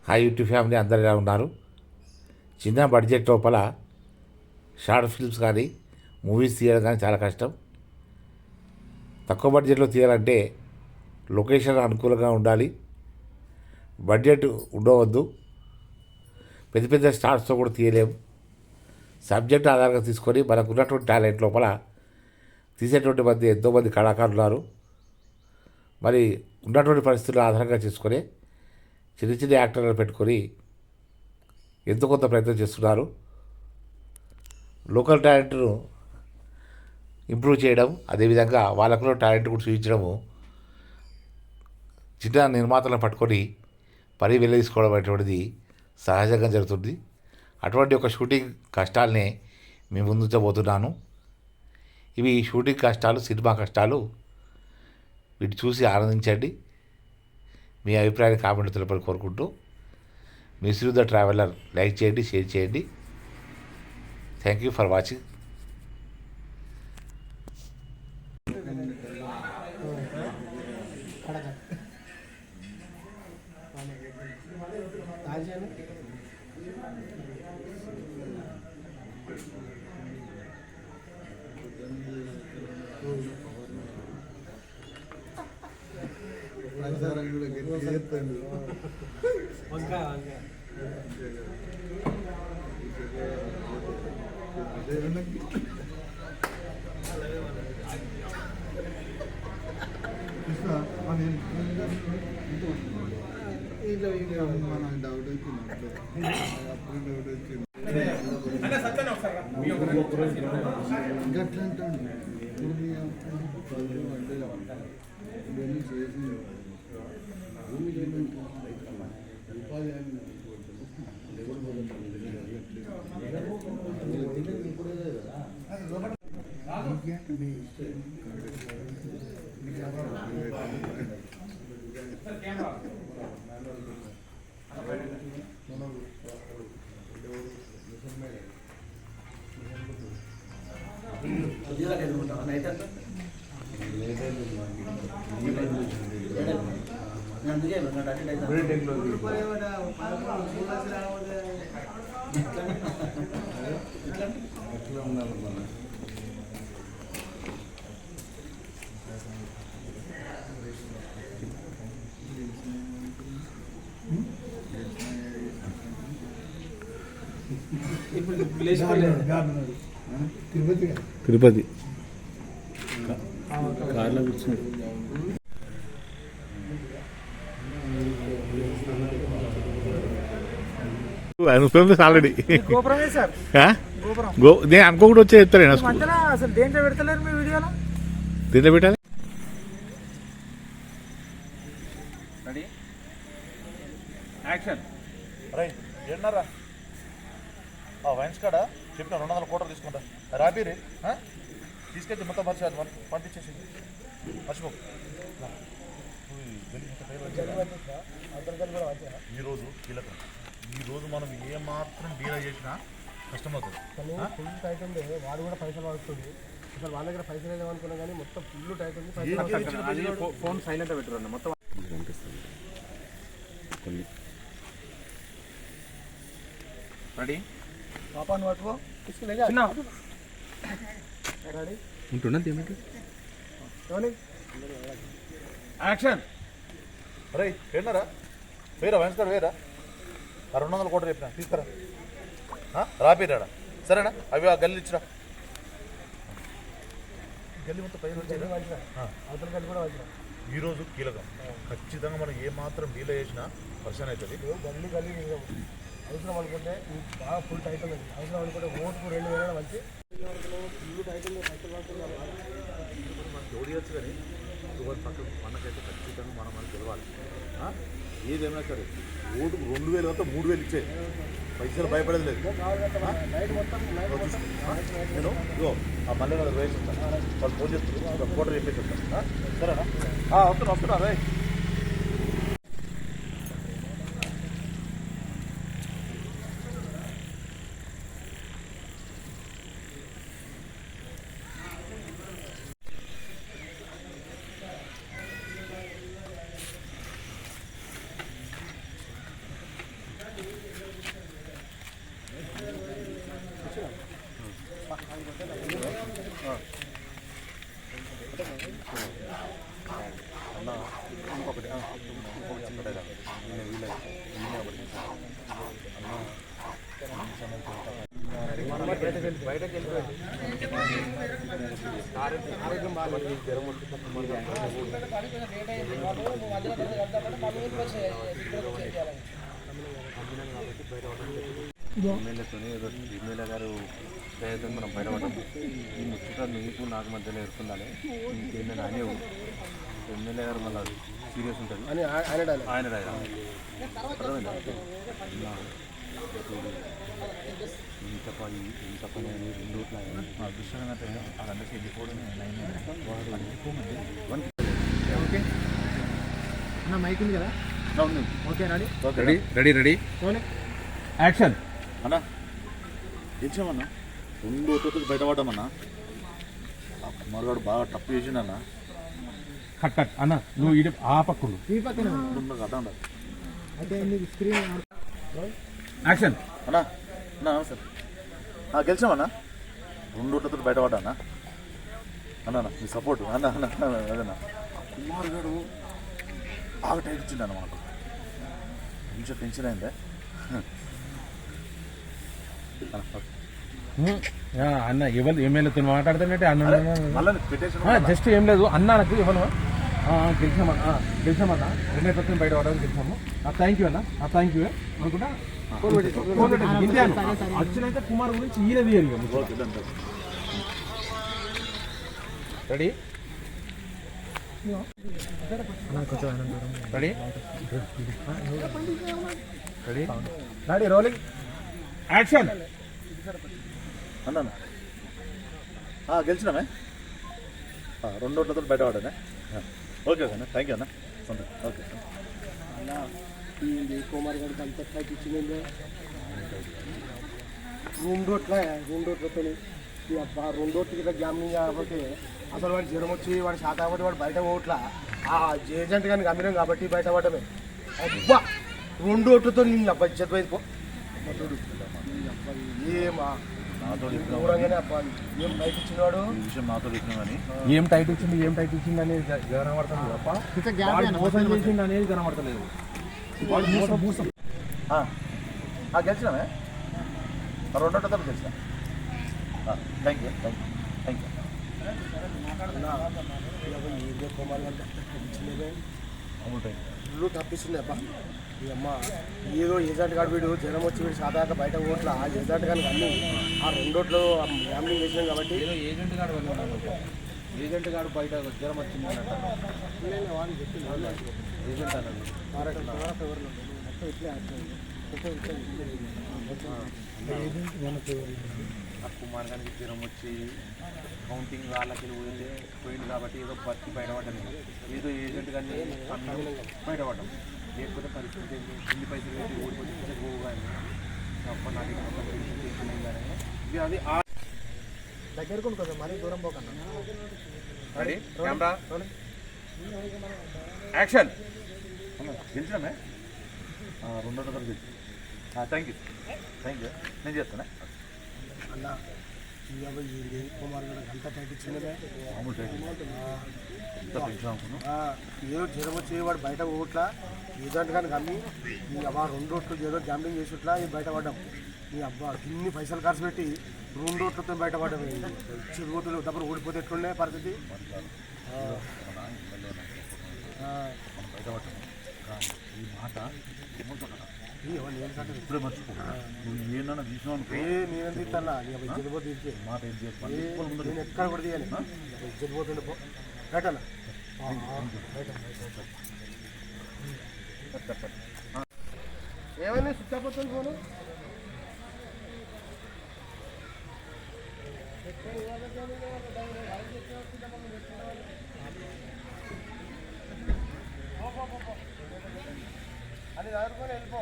Hi YouTube family అందరు ఎలా ఉన్నారు? చిన్న బడ్జెట్ లోపల షార్ట్ ఫిల్మ్స్ కానీ మూవీస్ తీయడం కానీ చాలా కష్టం. తక్కువ బడ్జెట్లో తీయాలంటే లొకేషన్ అనుకూలంగా ఉండాలి, బడ్జెట్ ఉండవద్దు, పెద్ద పెద్ద స్టార్స్తో కూడా తీయలేము. సబ్జెక్ట్ ఆధారంగా తీసుకొని మనకున్నటువంటి టాలెంట్ లోపల తీసేటువంటి ఎంతోమంది కళాకారులు ఉన్నారు. మరి ఉన్నటువంటి పరిస్థితులు ఆధారంగా చేసుకొని చిన్న చిన్న యాక్టర్లను పెట్టుకొని ఎంతో కొంత ప్రయత్నం చేస్తున్నారు. లోకల్ టాలెంట్ను ఇంప్రూవ్ చేయడం, అదేవిధంగా వాళ్ళకున్న టాలెంట్ కూడా చూపించడము చిన్న నిర్మాతలను పట్టుకొని పని వెళ్ళదీసుకోవడం అనేటువంటిది సహజంగా జరుగుతుంది. అటువంటి ఒక షూటింగ్ కష్టాలనే మీ ముందుంచబోతున్నాను. ఇవి షూటింగ్ కష్టాలు, సినిమా కష్టాలు. వీటి చూసి ఆనందించండి. మీ అభిప్రాయాన్ని కామెంట్ తెలపని కోరుకుంటూ, మిస్ ద ట్రావెలర్ లైక్ చేయండి, షేర్ చేయండి. Thank you for watching. Tirupati కార్లో కూర్చున్నాడు. ఆల్రెడీ నేను అనుకోకుండా వచ్చే చెప్తాను. అసలు దేంట్లో పెడతలేరు మీ వీడియోలో? దీంట్లో పెట్టాలి. ఏడున్నారా వైన్స్ కాడ చెప్పిన 200 కోట్లు తీసుకుంటా రాబీరి తీసుకెళ్ళి మొత్తం మర్చి పంపించేసి మర్చిపో. ఈరోజు కీలకం. ఈరోజు మనం ఏమాత్రం డీల్ చేసినా కష్టమవుతుంది. ఫుల్ టైట్ ఉంది, వాడు కూడా పైసలు పడుతుంది. అసలు వాళ్ళ దగ్గర పైసలు లేదనుకున్నా కానీ మొత్తం ఫుల్ టైట్ ఉంది. ఫోన్ సైలెంట్ పెట్టరు మొత్తం రెడీ. పాపాను పట్టుకో ఉంటున్నది యాక్షన్. అరే ఏడున్నారా? వేరా వైన్స్ కాడ వేరా 200 కోట్లు చెప్పిన తీసుకురా రాపీరాడా. సరేనా? అవి ఆ గల్లి ఇచ్చిరా. గల్లి మొత్తం పైన ఈరోజు కీలకం. ఖచ్చితంగా మనం ఏమాత్రం డీల్ చేసినా పర్సన్ అవుతుంది. గల్లీ గల్లీ అవసరం అనుకుంటే బాగా ఫుల్ టైట్ ఉంది. అవసరం అనుకుంటే ఓటుకు 2000 మంచి ఫుల్ టైట్ ఉంది. పైసలు పడుతున్నారు మనకి ఓడియచ్చు. కానీ ఎవరి పక్కన మనకైతే ఖచ్చితంగా మనం గెలవాలి. ఏదేమైనా సరే ఓటుకు 2000 అవుతా 3000 ఇచ్చే పైసలు భయపడేది లేదు. నేను ఇగో ఆ మళ్ళీ వేసి ఉంటాను. వాళ్ళు ఫోన్ చేస్తారు, ఫోటో చెప్పేసి ఉంటాను. సరేనా? వస్తున్నా రే. బయటకు వెళ్ళిపోయింది ఆరోగ్యం బాగాలేదు జ్వరం ఎమ్మెల్యేతో ఎమ్మెల్యే గారు ప్రయత్నం మనం బయటపడ్డాం. ఈ ముచ్చట నీకు నాకు మధ్యలో ఎరుకుండాలి, ఇంకేమైనా అనేవు ఎమ్మెల్యే గారు మళ్ళీ సీరియస్ ఉంటుంది అని ఆయన ఇంత పని రెండు అదృష్టం అంటే వాళ్ళందరికీ వెళ్ళిపోవడం ఓకే అన్న మైక్ ఉంది కదా ఓకే రెడీ యాక్షన్ అన్నా గెలిచామన్నా 2 ఓట్లతో బయటపడ్డామన్నా. ఆ కుమార్గాడు బాగా టప్ చేసిండన్నా. కట్ అన్న నువ్వు ఇది ఆ పక్కడు ఈ పక్కన కథ ఉండదు అంటే స్క్రీన్ యాక్షన్ అన్నా అన్నా సార్ గెలిచామన్నా 2 ఓట్లతో బయటపడ్డానా అన్నా మీ సపోర్ట్ అన్నా అదన్నా. కుమార్గాడు బాగా టైట్ ఇచ్చిండన్న మనకు, కొంచెం టెన్షన్ అయిందే. అన్న ఎవరు ఎమ్మెల్యేతో మాట్లాడుతున్నట్టే అన్న మళ్ళీ పెట్టేసి జస్ట్ ఏం లేదు అన్న నాకు ఇవ్వను గెలిచామన్నా 2 పర్సెంట్ బయట పడడానికి గెలిచాము. థ్యాంక్ యూ అన్న థ్యాంక్ యూ అనుకుంటా వచ్చినైతే కుమార్ గురించి ఈయన ready ready ready ready rolling action అన్నా గెలిచినామే 2 ఓట్లతో బయటపడ్డానే. ఓకే అన్న థ్యాంక్ యూ అన్న ఓకే కుమార్ గారికి అంత టైప్ ఇచ్చింది 2 ఓట్లతో 2 ఓట్లకి ఇట్లా గ్యామ్లింగ్ కాబట్టి అసలు వాడు జ్వరం వచ్చి వాడు శాతం కాబట్టి వాడు బయట ఓట్ల ఏజెంట్ కానీ గమ్మినాం కాబట్టి బయటపడమే. అబ్బా 2 ఓట్లతో నీ అబ్బా ఇజ్జత్ పోయింది పో ఏమా దూరంగానే అబ్బా ఏం టైట్ ఇచ్చినవాడు ఈ విషయం నాతో చెప్పినామని ఏం టైట్ ఇచ్చింది అనేది కనబడతలేదు తప్ప మోసం చేసింది అనేది కనబడతలేదు. గెలిచినామే 2 ఓట్లతో గెలిచిన. Thank you thank you Kumar గారు ఇల్లు తప్పిస్తుంది అబ్బా ఈ అమ్మ ఏదో ఏజెంట్ గారు వీడు జ్వరం వచ్చి వీడు సాధారణ బయట ఓట్ల ఆ ఏజెంట్ గారికి అన్ని ఆ 2 ఓట్లు ఫ్యామిలీ చేసినాం కాబట్టి ఏజెంట్ గారు బయట జ్వరం వచ్చింది వాళ్ళు చెప్పింది ఏజెంట్ కుమార్ గారికి జ్వరం వచ్చి కౌంటింగ్ వాళ్ళకి పోయింది కాబట్టి ఏదో పత్తి బయటపడ్డాను, ఏదో ఏజెంట్ కానీ బయటపడ్డాం. లేకపోతే పరిస్థితి ఇన్ని పైసలు పెట్టి ఓడిపోతే పోవు కానీ అప్పుడు నాకు ఇది అది దగ్గరకు ఉంటుంది మరీ దూరం పోకన్నా. రెడీ కెమెరా యాక్షన్ గెలిచినామే 2 ఓట్లతో గెలిచి. థ్యాంక్ యూ నేను చేస్తానే అన్న కుమార్ గారు అంత టైట్ ఇచ్చిండే మామూలు టైం ఎంత టెన్షన్ అనుకున్నాం. ఏదో జ్వరం వచ్చి వాడు బయట ఓట్ల ఏజెంట్ కానీ కమ్మి నీ అబ్బా 2 ఓట్లు ఏదో గ్యాంబ్లింగ్ చేసిట్లా బయటపడ్డాం. నీ అబ్బా ఇన్ని పైసలు ఖర్చు పెట్టి 2 ఓట్లతో బయటపడ్డాం. ఇచ్చి ఓట్లు డబ్బులు ఓడిపోతే ఎట్లుండే పరిస్థితి బయటపడ్డాం. ఈ మాట ఇప్పుడే మర్చిపో. నువ్వు ఏమన్నా తీసినావు అనుకో నేను తీస్తాను ఇజ్జత్ తీర్చే మాట ఏం చేస్తాను నేను ఎక్కడ కూడా తీయాలి ఇజ్జత్ పోతుండే పో రైటన్నా ఏమైనా స్విచ్ ఆఫ్ అవుతుంది ఫోను అది చదువుకొని వెళ్ళిపో.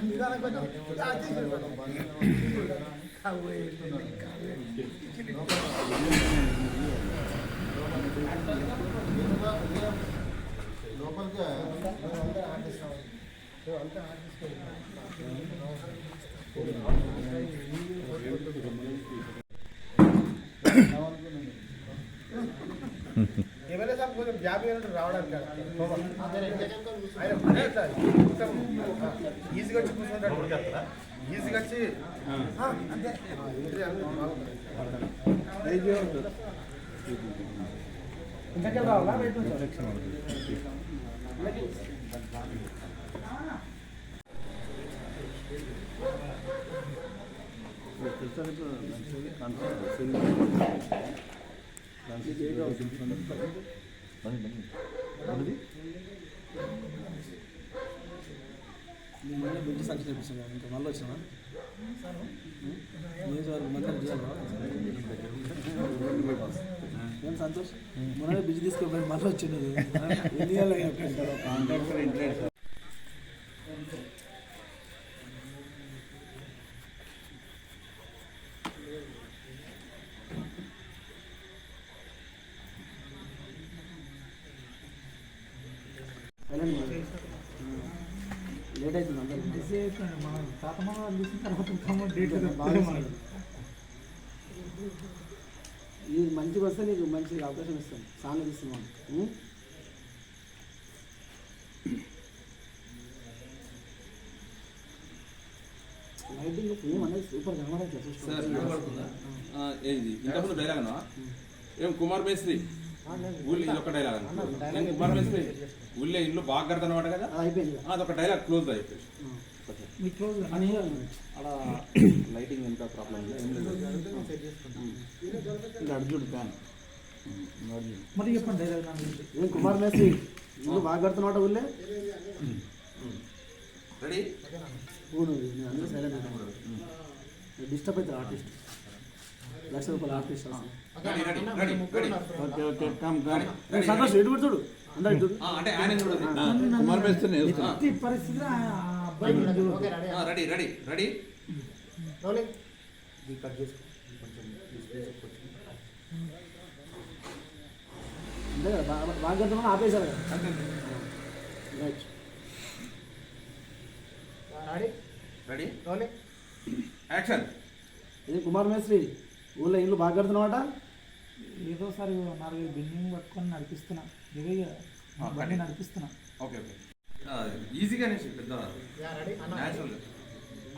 నిదానం కొంచెం ఏమైనా సార్ కొంచెం గ్యాప్ రావడానికి ఈజీగా వచ్చి కూర్చుంటాడు, ఈజీగా వచ్చి అంతే ఇంతకెళ్ళి రావాలా వెయిట్ బిడ్డ సంఖ్య చూపిస్తున్నా ఇంకా మళ్ళీ వచ్చినా ఏం సంతోష్ మొన్న బిజీ తీసుకోబోయి మళ్ళీ వచ్చింది లేట్ అవుతుంది అందరూ బిజీ అయిపోయింది మన తాతమ్మ తీసిన తర్వాత డేట్ ఇది మంచిగా వస్తే నీకు మంచి అవకాశం ఇస్తాను సాంగ్ ఇస్తున్నాను లైటింగ్ ఫిల్మ్ అనేది సూపర్ కనబడట్లేదు సార్ వినపడుతుందా? ఏంది ఇంతకుముందు డైలాగ్ అన్నా ఏం కుమార్ మేస్త్రి ఊళ్ళో ఇది ఒక డైలాగ్ అన్న నేను కుమార్ మేస్త్రి ఊళ్ళో ఇల్లు బాగా కడతానమాట కదా అయిపోయింది అదొక డైలాగ్ క్లోజ్ అయిపోయింది మీ క్లోజ్ అని అలా లైటింగ్ ఎంత ప్రాబ్లం ఏం లేదు ఇంకా అర్జున్ ఫ్యాన్ మరి చెప్పండి డైలాగ్ నా గురించి ఏం కుమార్ మేస్త్రి ఇల్లు బాగా కడుతున్నమాట ఊళ్ళే రెడీ ఊరు నేను అందరూ సైలెంట్ డిస్టర్బ్ అవుతారు artist ₹1,00,000 artist ready ready ready ready okay okay come come Santosh ఎటు చూడు అందరు ఇటు అంటే ఆయన చూడండి కుమార్ మేస్త్రిని ఎట్టి పరిస్థితిలో ఆ అబ్బాయి రెడీ రెడీ రెడీ కట్ చేసుకో అంతే కదా బాగా కడుతున్నా ఆపేశారు కదా రైట్ రెడీ రెడీ యాక్షన్ ఇది కుమార్ మేస్త్రి ఊళ్ళో ఇల్లు బాగా కడుతున్నావాట ఏదోసారి 4 బిల్డింగ్ పట్టుకొని నడిపిస్తున్నా దిగ బండి నడిపిస్తున్నా ఓకే ఓకే ఈజీగానే పెద్ద ready natural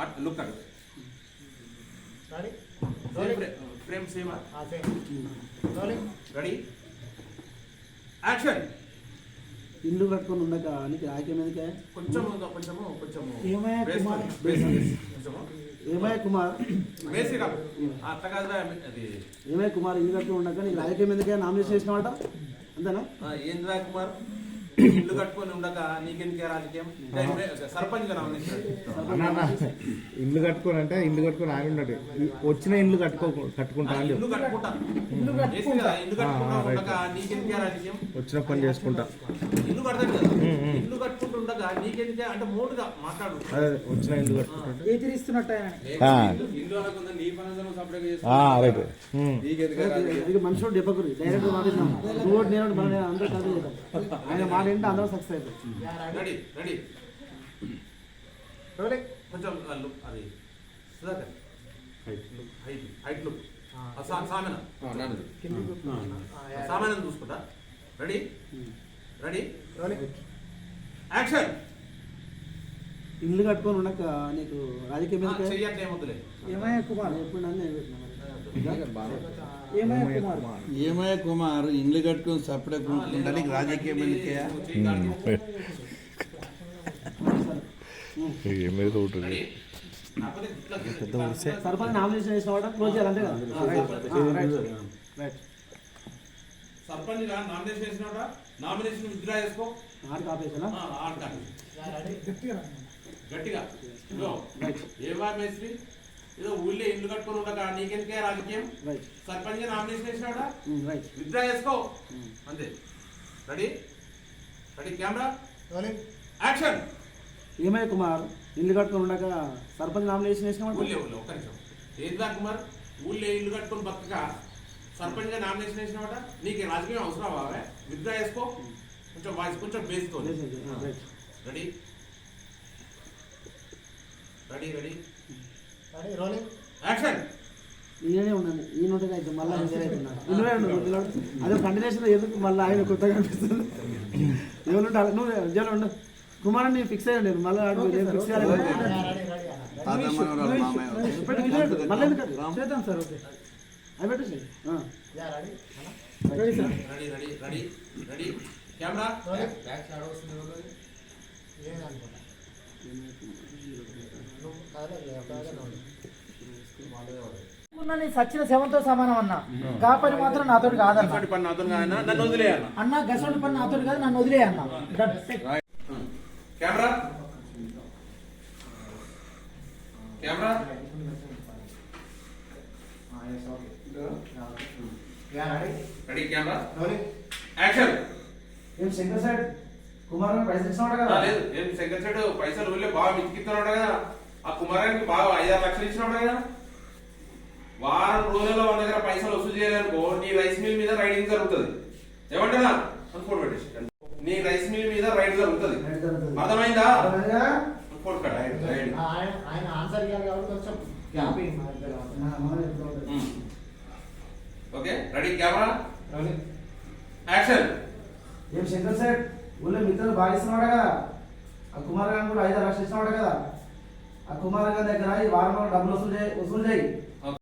at look at ready frame సేమా రోలింగ్ రెడీ యాక్షన్ ఇల్లు కట్టుకొని ఉండక నీకు రాయకం ఎందుకే కొంచెము కొంచెము కొంచెము ఏమయ్య కుమార్ కొంచెము ఏమయ్య కుమార్ బేసిక్ అట్లా కాదురా అది ఏమయ్య కుమార్ ఇల్లు కట్టుకొని ఉండక నీకు రాయకం ఎందుకే నామినేషన్ చేసినవాట అంతేనా ఏంద్రా కుమార్ ఇల్లు కట్టుకొని ఉండక నీకెందుకే రాజకీయం సర్పంచ్ గా నామినేషన్ ఇల్లు కట్టుకోని అంటే ఇల్లు కట్టుకొని ఆయన ఉన్నాడు వచ్చిన ఇల్లు కట్టుకుంటా అని ఇల్లు కట్టుకుంటా బేసిక్ కదా, ఇల్లు కట్టుకుంటా ఉండక నీకెందుకే రాజకీయం వచ్చిన పని చేసుకుంటా ఇల్లు కడతాడు కదా ఇల్లు కట్టుకుంటూ ఉండగా నీకెందుకే అంటే మోటుగా మాట్లాడు అదే వచ్చిన ఇల్లు కట్టుకుంటా ఎదిరిస్తున్నట్టు ఆయన ఇల్లు అనకుండా నీ పని సపరేట్ రైట్ ఇది మనుషులు డెబ్బకురి డైరెక్ట్ మాట్లాడినాం రోడ్ నేను మన అందరూ కలిసి చేద్దాం ఆయన మాట ఏంటో అందరూ సక్సెస్ అవుతారు రెడీ రెడీ రోలింగ్ కొంచెం లుక్ అది సుధాకర్ హైట్ హైట్ లుక్ సామెన సామెన చూసుకుంటా రెడీ రెడీ రోలింగ్ యాక్షన్ ఇల్లు కట్టుకొని ఉండక నీకు రాజకీయం ఎందుకే చెయ్యట్లే ఏమొద్దులే ఏమయ్య కుమార్ ఎప్పుడు నన్ను ఏమయ్య కుమార్ ఏమయ్య కుమార్ ఇండ్లు కట్టుకుని సపరేట్ ఉండడానికి రాజకీయం ఎందుకే ఏమైతే ఉంటుంది రెడీ సర్పంచ్ నామినేషన్ చేసిన వాడు క్లోజ్ చేయాలి అంతే కదా రైట్ సర్పంచ్ గా నామినేషన్ చేసినాడ నామినేషన్ విత్డ్రా చేసుకో ఆడికి ఆపేసానా ఆడకాలి గట్టిగా ఇదిగో ఏమా మేస్త్రి ఏదో ఊళ్ళో ఇల్లు కట్టుకొని ఉండక నీకెందుకే రాజకీయం రైట్ సర్పంచ్ గా నామినేషన్ చేసినాడా రైట్ విత్డ్రా చేసుకో అంతే ready ready camera rolling action ఏమయ్య కుమార్ ఇల్లు కట్టుకొని ఉండక సర్పంచ్ నామినేషన్ చేసిన వాడు ఊళ్ళో ఒక్క నిమిషం ఏందా కుమార్ ఊళ్ళో ఇల్లు కట్టుకొని బతుక సర్పంచ్గా నామినేషన్ వేసినావట నీకు రాజకీయం అవసరం బాగా విత్డ్రా చేసుకో కొంచెం వాయిస్ కొంచెం బేసుకో ready ready ready rolling action ఈయనే ఉన్నాను ఈయన ఉంటే అయితే మళ్ళీ ఇన్నవే ఉన్నాడు అదే కంటిన్యూషన్ ఎందుకు మళ్ళీ ఆయన కొత్తగా అనిపిస్తుంది ఎవరు ఉంటారు నువ్వు జనం ఉండు కుమార్ అని ఫిక్స్ అయ్యండి మళ్ళీ ఫిక్స్ తాత మనవరాలు మామయ్య మళ్ళీ ఎందుకు చేద్దాం సార్ ఓకే అవి పెట్టేసి ready sir ready ready ready ready camera నేను సచ్చిన శవంతో సమానం అన్న గా పని మాత్రం నాతోటి కాదన్న పని నాతో నన్ను వదిలేయన్న అన్న గసోటి పని నాతోటి కాదు నన్ను వదిలే అన్న camera camera ready camera action ఏం శంకర్ సార్ కుమార్ పైసలు ఇస్తున్నాడు కదా లేదు ఏం శంకర్ సెట్ పైసలు ఊళ్ళో బాగా మితికిస్తున్నాడు కదా ఆ కుమారానికి బాగా 5-6 లక్షలు ఇచ్చినాడు కదా వారం రోజుల్లో మన దగ్గర పైసలు వసూలు చేయాలనుకో నీ రైస్ మిల్ మీద రైడింగ్ జరుగుతుంది ఏమంటారా ఫోన్ పెట్టేసి నీ రైస్ మిల్ మీద రైడ్ జరుగుతుంది అర్థమైందా ఫోన్ కట్ ఆయన ఆన్సర్ ఇవ్వాలి కాబట్టి కొంచెం ఓకే రెడీ కెమెరా యాక్షన్ ఏం శంకర్ సార్ ఊళ్ళో మిత్రులు బాగా ఇస్తున్నాడు కదా ఆ కుమార్ గారిని కూడా 5-6 లక్షలు ఇస్తున్నాడు కదా ఆ కుమార్ గారి దగ్గర ఈ వారంలో డబ్బులు వసూలు చేయి